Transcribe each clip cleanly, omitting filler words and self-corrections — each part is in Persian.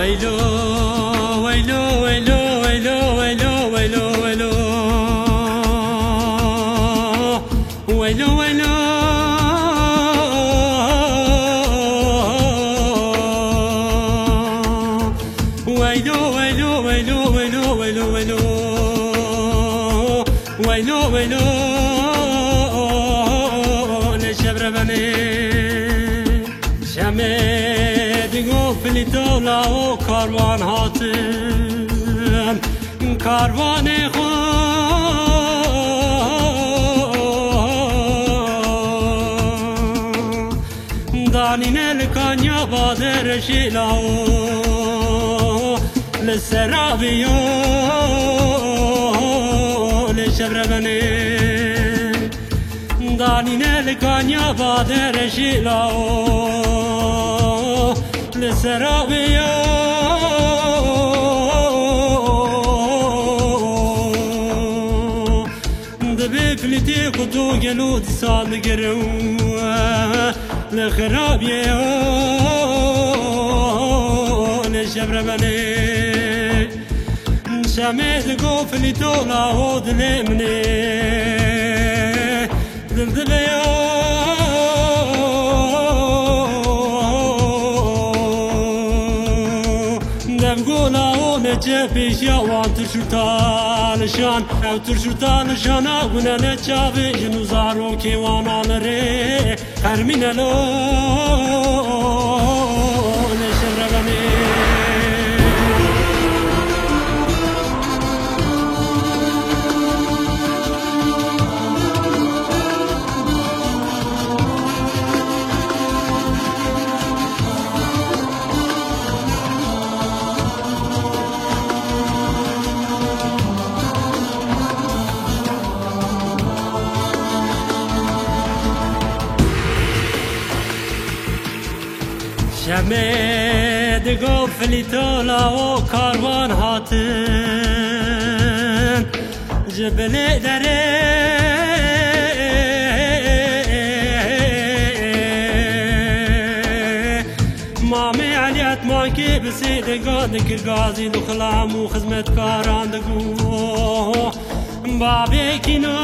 ويلو ويلو ويلو ويلو ويلو ويلو ويلو ويلو ويلو ويلو ويلو ويلو ويلو ويلو ويلو ويلو ويلو لشبر بني شمد قفل دولا و کاروان هاتم کاروان خود دانین الکانیا بادر شیلاو لسرابیو لشبر بني دانين الكانيا بادر شيلاو لسرابيو دبي فلتي قدو جلود صال قرو لخرابيو لشبر بني شمد قفل تولا ودلمني دلدليو دمقولا ونجبش يوان ترشوتانشان او ترشوتانشان اغنى نجابي جنوزارو كيوانا لري خرمين لو نشربني شمد قفل تولا و کاروان هاتن جبل دره مامي عليات مانكي بسيد قادك غازي دخلام و خدمت كاران دقو بابي كينو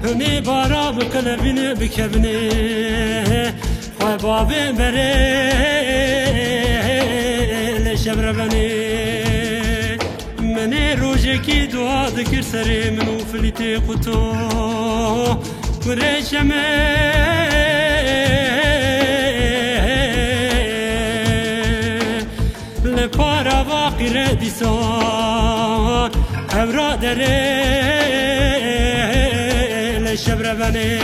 هني بارا بقلبني بكبني خبابي بري لشبر بني مني روجكي دعا ذكر سري منو فلتي قطو وريشمي لبارا باقي ردي صار هبرا دري شبر بني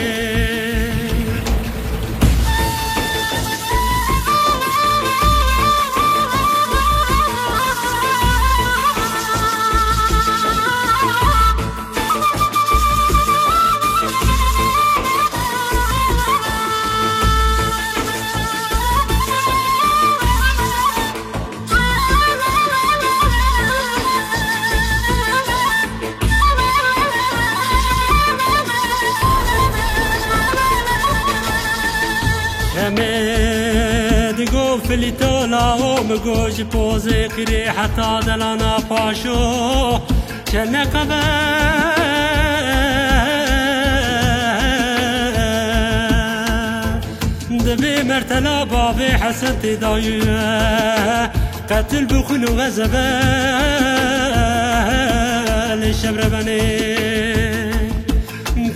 شمد قفل تولا ومقوش بوزي قري حتى دلانا باشو شن قبل دبي مرتلا بابي حسنتي دايوه قتل بخن وغزبه للشبر بني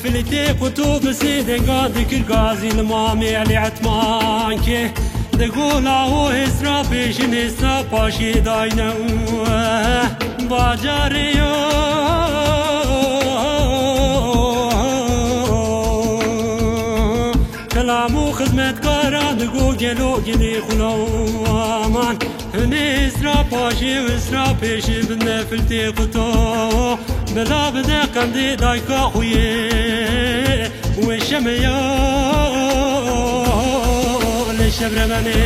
فلتي قطوب سيدن قادك الغازي المامي علي عتمان كي دقولا هو هسرا بيشن هسرا باشي داينا باجاريو كلامو خدمت كاران دقو جلو جلي خلو امان هني هسرا باشي وهسرا بيشن بنفلتي قطوب بلا بدا قندي دايكا خويه وشميو لشبر بني